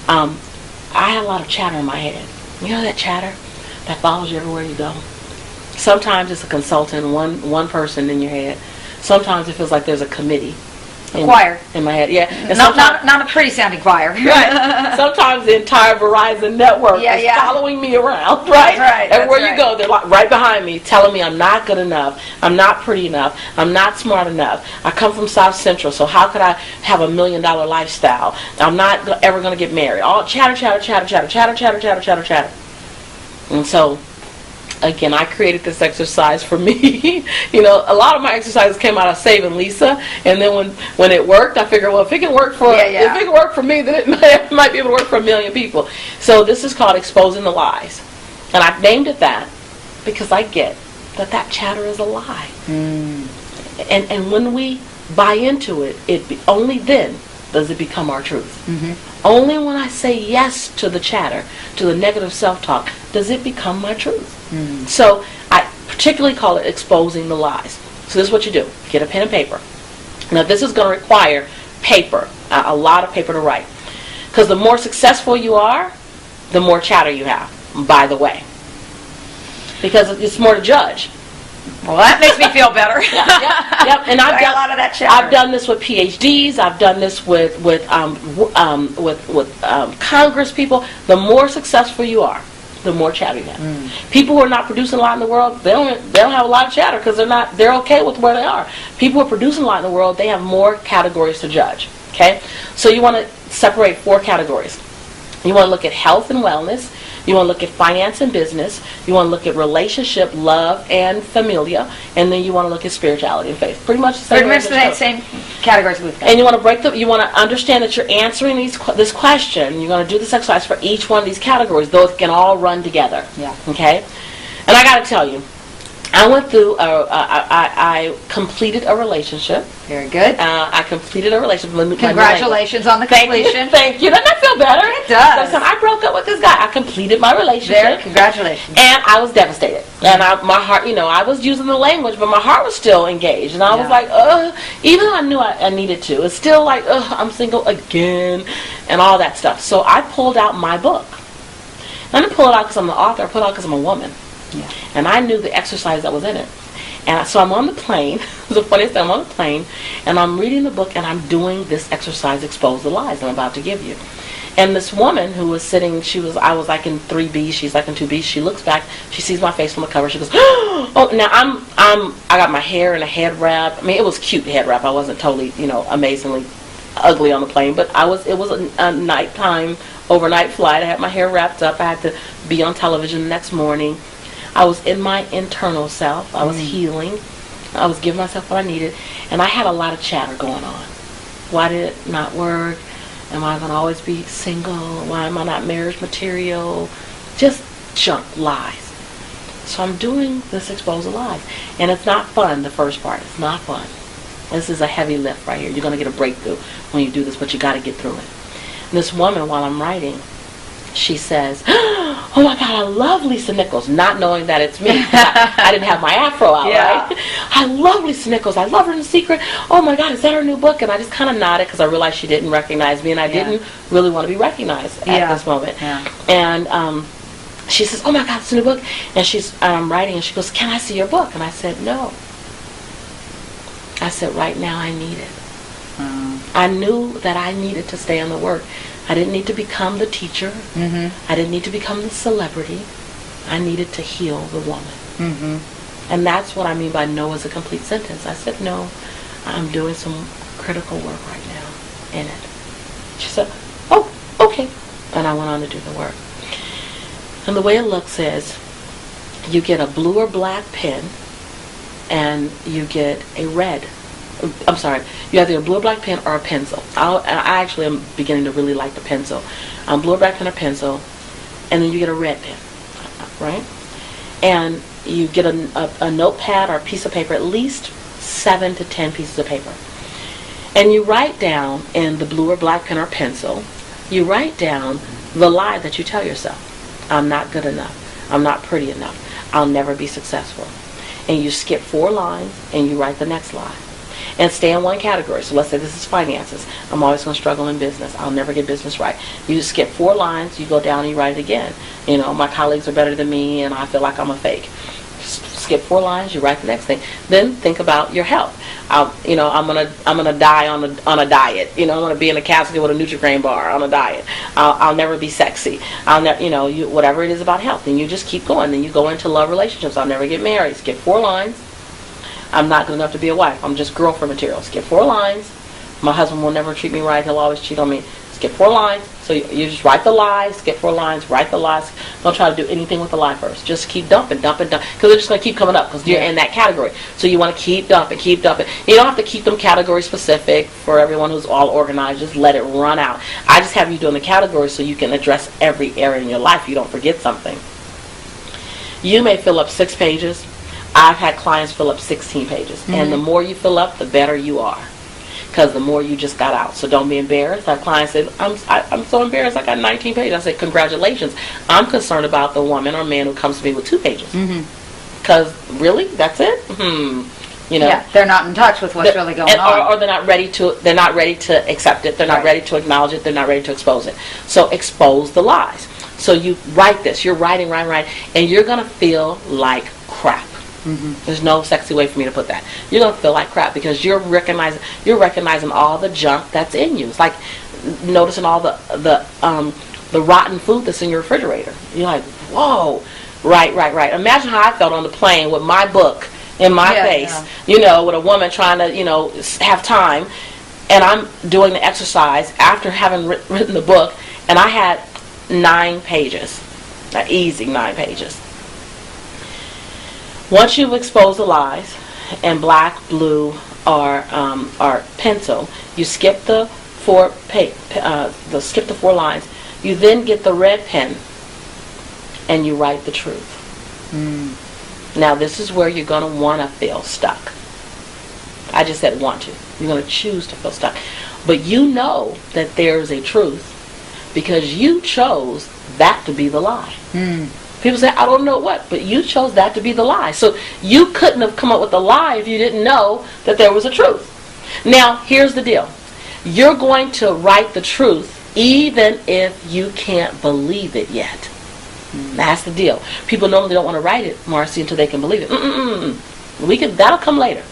I had a lot of chatter in my head. You know that chatter that follows you everywhere you go? Sometimes it's a consultant, one person in your head. Sometimes it feels like there's a committee. Choir. In my head, yeah. And not a pretty sounding choir. Right. Sometimes the entire Verizon network is following me around, right? That's right. Everywhere you go, they're like right behind me, telling me I'm not good enough, I'm not pretty enough, I'm not smart enough. I come from South Central, so how could I have $1 million lifestyle? I'm not ever going to get married. All chatter, chatter, chatter, chatter, chatter, chatter, chatter, chatter, chatter. And so, again, I created this exercise for me. You know, a lot of my exercises came out of saving Lisa, and then when it worked, I figured, well, if it can work for if it can work for me, then it might be able to work for 1 million people. So this is called exposing the lies, and I've named it that because I get that chatter is a lie, and when we buy into it, only then does it become our truth. Mm-hmm. Only when I say yes to the chatter, to the negative self-talk, does it become my truth. Mm. So I particularly call it exposing the lies. So this is what you do. Get a pen and paper. Now this is going to require paper, a lot of paper to write. Because the more successful you are, the more chatter you have, by the way. Because it's more to judge. Well, that makes me feel better. Yep. And I've done a lot of that chatter. I've done this with PhDs. I've done this with Congress people. The more successful you are, the more chatter you have. Mm. People who are not producing a lot in the world, they don't have a lot of chatter because they're okay with where they are. People who are producing a lot in the world, they have more categories to judge. Okay, so you want to separate 4 categories. You want to look at health and wellness. You want to look at finance and business. You want to look at relationship, love, and familia. And then you want to look at spirituality and faith. Pretty much the same categories we've got. And you want to you want to understand that you're answering this question. You're going to do this exercise for each one of these categories. Those can all run together. Yeah. Okay? And I got to tell you, I went through, I completed a relationship. Very good. I completed a relationship. Congratulations on the completion. Thank you. Doesn't that feel better? It does. So I broke up with this guy. I completed my relationship. There, congratulations. And I was devastated. And my heart, I was using the language, but my heart was still engaged. And I was like, even though I knew I needed to, it's still like, I'm single again, and all that stuff. So I pulled out my book. I didn't pull it out because I'm the author. I pulled it out because I'm a woman. Yeah. And I knew the exercise that was in it. And so I'm on the plane. It's the funniest thing. I'm on the plane, and I'm reading the book, and I'm doing this exercise, Expose the Lies, I'm about to give you. And this woman who was sitting, I was like in 3B, she's like in 2B. She looks back, she sees my face on the cover. She goes, "Oh!" Now I got my hair in a head wrap. I mean, it was cute head wrap. I wasn't totally, amazingly ugly on the plane, but it was a nighttime overnight flight. I had my hair wrapped up. I had to be on television the next morning. I was in my internal self. I was healing. I was giving myself what I needed. And I had a lot of chatter going on. Why did it not work? Am I going to always be single? Why am I not marriage material? Just junk, lies. So I'm doing this Expose the Lies. And it's not fun, the first part. It's not fun. This is a heavy lift right here. You're going to get a breakthrough when you do this, but you got to get through it. And this woman, while I'm writing, she says, "Oh my God, I love Lisa Nichols," not knowing that it's me. I didn't have my afro out, right? "I love Lisa Nichols. I love her in Secret. Oh my God, is that her new book?" And I just kind of nodded because I realized she didn't recognize me, and I didn't really want to be recognized at this moment. Yeah. And she says, "Oh my God, it's a new book." And I'm writing, and she goes, "Can I see your book?" And I said, "No." I said, "Right now I need it." I knew that I needed to stay on the work. I didn't need to become the teacher. Mm-hmm. I didn't need to become the celebrity. I needed to heal the woman. Mm-hmm. And that's what I mean by no is a complete sentence. I said, "No, I'm doing some critical work right now in it." She said, "Oh, okay." And I went on to do the work. And the way it looks is you get a blue or black pen, and you get a red. I'm sorry, you have either a blue or black pen or a pencil. I actually am beginning to really like the pencil. Blue or black pen or pencil, and then you get a red pen, right? And you get a notepad or a piece of paper, at least 7 to 10 pieces of paper. And you write down in the blue or black pen or pencil, you write down the lie that you tell yourself. I'm not good enough. I'm not pretty enough. I'll never be successful. And you skip 4 lines and you write the next lie. and stay in one category. So let's say this is finances. I'm always going to struggle in business. I'll never get business right. You just skip 4 lines, you go down and you write it again. My colleagues are better than me and I feel like I'm a fake. Skip 4 lines, you write the next thing. Then think about your health. I'm gonna die on a diet. I'm gonna be in a casket with a Nutri-Grain bar on a diet. I'll never be sexy. I'll never, whatever it is about health. And you just keep going. Then you go into love relationships. I'll never get married. Skip 4 lines. I'm not good enough to be a wife. I'm just girlfriend material. Skip 4 lines. My husband will never treat me right. He'll always cheat on me. Skip 4 lines. So you just write the lies, skip 4 lines, write the lies. Don't try to do anything with the lie first. Just keep dumping. Because they're just going to keep coming up because you're in that category. So you want to keep dumping. You don't have to keep them category specific for everyone who's all organized. Just let it run out. I just have you doing the categories so you can address every area in your life. You don't forget something. You may fill up 6 pages. I've had clients fill up 16 pages. Mm-hmm. And the more you fill up, the better you are. Because the more you just got out. So don't be embarrassed. I have clients say, I'm so embarrassed I got 19 pages. I said, congratulations. I'm concerned about the woman or man who comes to me with 2 pages. Because, really? That's it? Yeah, they're not in touch with what's really going on. Or they're not ready to accept it. They're not ready to acknowledge it. They're not ready to expose it. So expose the lies. So you write this. You're writing, and you're going to feel like crap. There's no sexy way for me to put that. You're gonna feel like crap because you're recognizing all the junk that's in you. It's like noticing all the rotten food that's in your refrigerator. You're like, whoa, right. Imagine how I felt on the plane with my book in my face. Yeah. With a woman trying to have time, and I'm doing the exercise after having written the book, and I had 9 pages, an easy 9 pages. Once you've exposed the lies, and black, blue, or pencil, you skip the 4 lines. You then get the red pen, and you write the truth. Now this is where you're going to want to feel stuck. I just said want to. You're going to choose to feel stuck, but you know that there's a truth because you chose that to be the lie. People say, I don't know what, but you chose that to be the lie. So you couldn't have come up with the lie if you didn't know that there was a truth. Now, here's the deal. You're going to write the truth even if you can't believe it yet. That's the deal. People normally don't want to write it, Marcy, until they can believe it. That'll come later.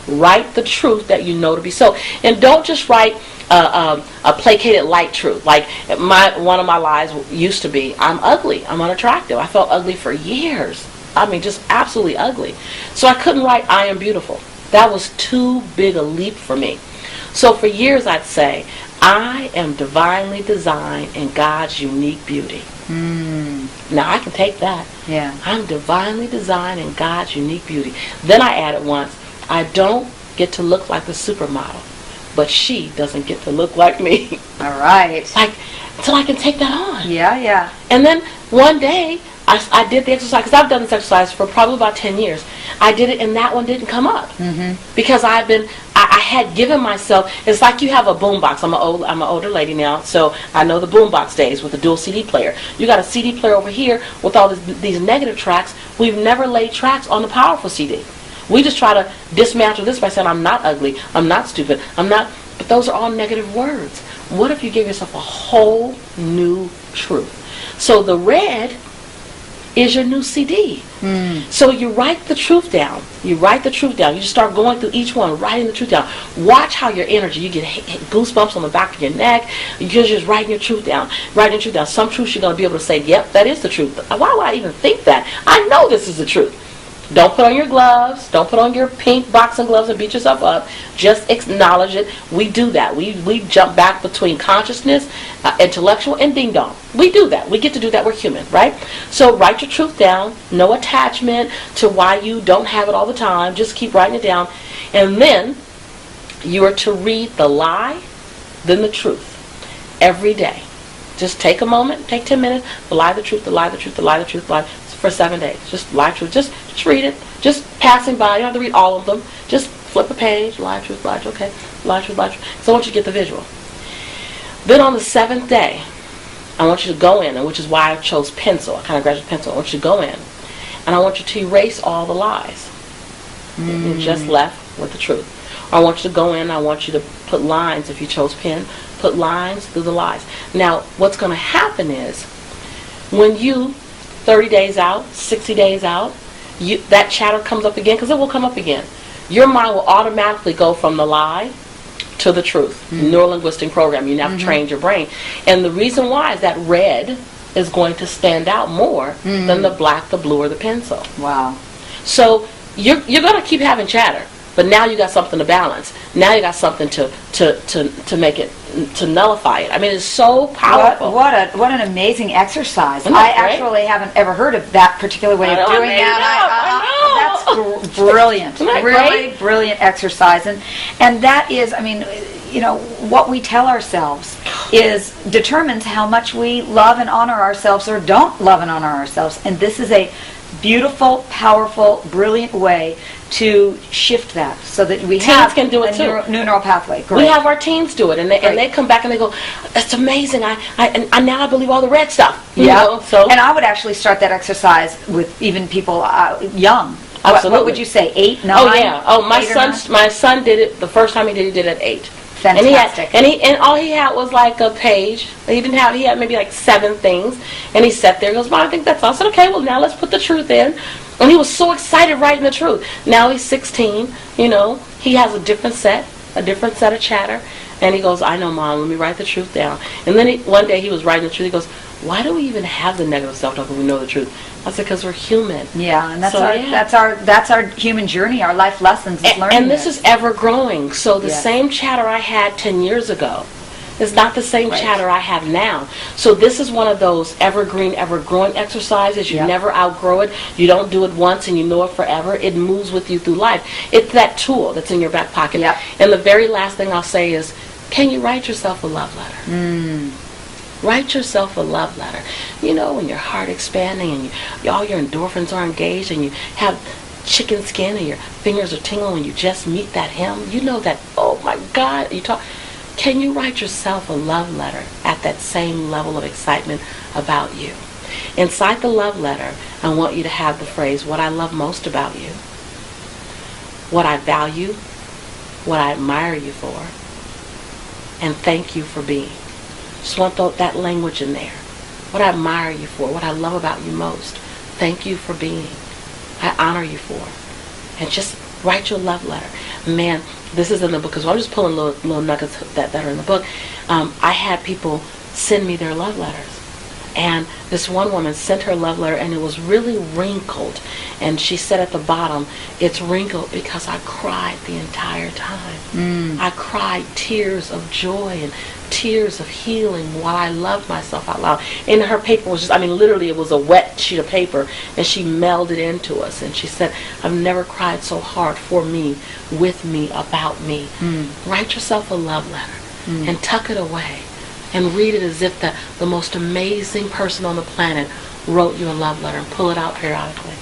Write the truth that you know to be so. And don't just write a placated light truth. Like one of my lies used to be, I'm ugly, I'm unattractive. I felt ugly for years. I mean, just absolutely ugly. So I couldn't write I am beautiful. That was too big a leap for me. So for years I'd say, I am divinely designed in God's unique beauty. Now I can take that. Yeah. I'm divinely designed in God's unique beauty. Then I added once, I don't get to look like the supermodel, but she doesn't get to look like me. All right. So I can take that on. Yeah. And then one day, I did the exercise, because I've done this exercise for probably about 10 years. I did it, and that one didn't come up. Because I had given myself, it's like you have a boombox. I'm an older lady now, so I know the boombox days with the dual CD player. You got a CD player over here with all these negative tracks. We've never laid tracks on the powerful CD. We just try to dismantle this by saying, I'm not ugly, I'm not stupid, but those are all negative words. What if you give yourself a whole new truth? So the red is your new CD. So you write the truth down. You just start going through each one, writing the truth down. Watch how your energy, you get goosebumps on the back of your neck. You're just writing your truth down. Some truths you're going to be able to say, yep, that is the truth. Why would I even think that? I know this is the truth. Don't put on your gloves. Don't put on your pink boxing gloves and beat yourself up. Just acknowledge it. We do that. We jump back between consciousness, intellectual, and ding dong. We do that. We get to do that. We're human, right? So write your truth down. No attachment to why you don't have it all the time. Just keep writing it down. And then you are to read the lie, then the truth every day. Just take a moment, take 10 minutes, the lie, the truth, the lie, the truth, the lie, the truth, the lie, for 7 days. Just lie, truth. Just read it. Just passing by. You don't have to read all of them. Just flip a page. Lie, truth, okay. Lie, truth, lie, truth. So I want you to get the visual. Then on the 7th day, I want you to go in, and which is why I chose pencil. I kind of graduated pencil. I want you to go in, and I want you to erase all the lies. You're just left with the truth. Or I want you to go in, I want you to put lines, if you chose pen, put lines through the lies. Now, what's going to happen is, when you, 30 days out, 60 days out, that chatter comes up again, because it will come up again. Your mind will automatically go from the lie to the truth. Neurolinguistic program. You now have trained your brain. And the reason why is that red is going to stand out more than the black, the blue, or the pencil. Wow. So you're going to keep having chatter, but now you got something to balance. Now you got something to make it, to nullify it. I mean, it's so powerful. What an amazing exercise. Isn't I that great? actually haven't ever heard of that particular way of doing that. That's brilliant. Really brilliant exercise. And that is, I mean, you know, what we tell ourselves determines how much we love and honor ourselves or don't love and honor ourselves. And this is a beautiful, powerful, brilliant way to shift that, so that we have can do it a new neural pathway. Great. We have our teens do it, and they come back and they go, "That's amazing! I now I believe all the red stuff." You know? So, and I would actually start that exercise with even people young. Absolutely. What would you say? 8, 9? Oh yeah. Oh, my son did it the first time he did it at 8. Fantastic. And all he had was like a page. He had maybe like 7 things, and he sat there and goes, "Mom, I think that's all." I said, "Okay, well now let's put the truth in." And he was so excited writing the truth. Now he's 16, you know, he has a different set of chatter, and he goes, "I know, Mom, let me write the truth down." And then one day he was writing the truth, he goes, "Why do we even have the negative self-talk when we know the truth?" I said, "Because we're human." Yeah, and that's our human journey, our life lessons is learning. And this is ever growing. So the same chatter I had 10 years ago is not the same chatter I have now. So this is one of those evergreen, ever-growing exercises. You never outgrow it. You don't do it once and you know it forever. It moves with you through life. It's that tool that's in your back pocket. Yep. And the very last thing I'll say is, can you write yourself a love letter? Write yourself a love letter. You know, when your heart expanding and all your endorphins are engaged and you have chicken skin and your fingers are tingling when you just meet that him. You know that, oh my God, can you write yourself a love letter at that same level of excitement about you? Inside the love letter, I want you to have the phrase, what I love most about you, what I value, what I admire you for, and thank you for being. Just want that language in there. What I admire you for, what I love about you most, thank you for being, I honor you for. And just write your love letter. Man, this is in the book, because I'm just pulling little nuggets that are in the book. I had people send me their love letters. And this one woman sent her love letter, and it was really wrinkled. And she said at the bottom, "It's wrinkled because I cried the entire time. I cried tears of joy and tears of healing while I loved myself out loud." And her paper was just, I mean, literally it was a wet sheet of paper, and she melded into us. And she said, "I've never cried so hard for me, with me, about me." Write yourself a love letter and tuck it away. And read it as if the most amazing person on the planet wrote you a love letter, and pull it out periodically.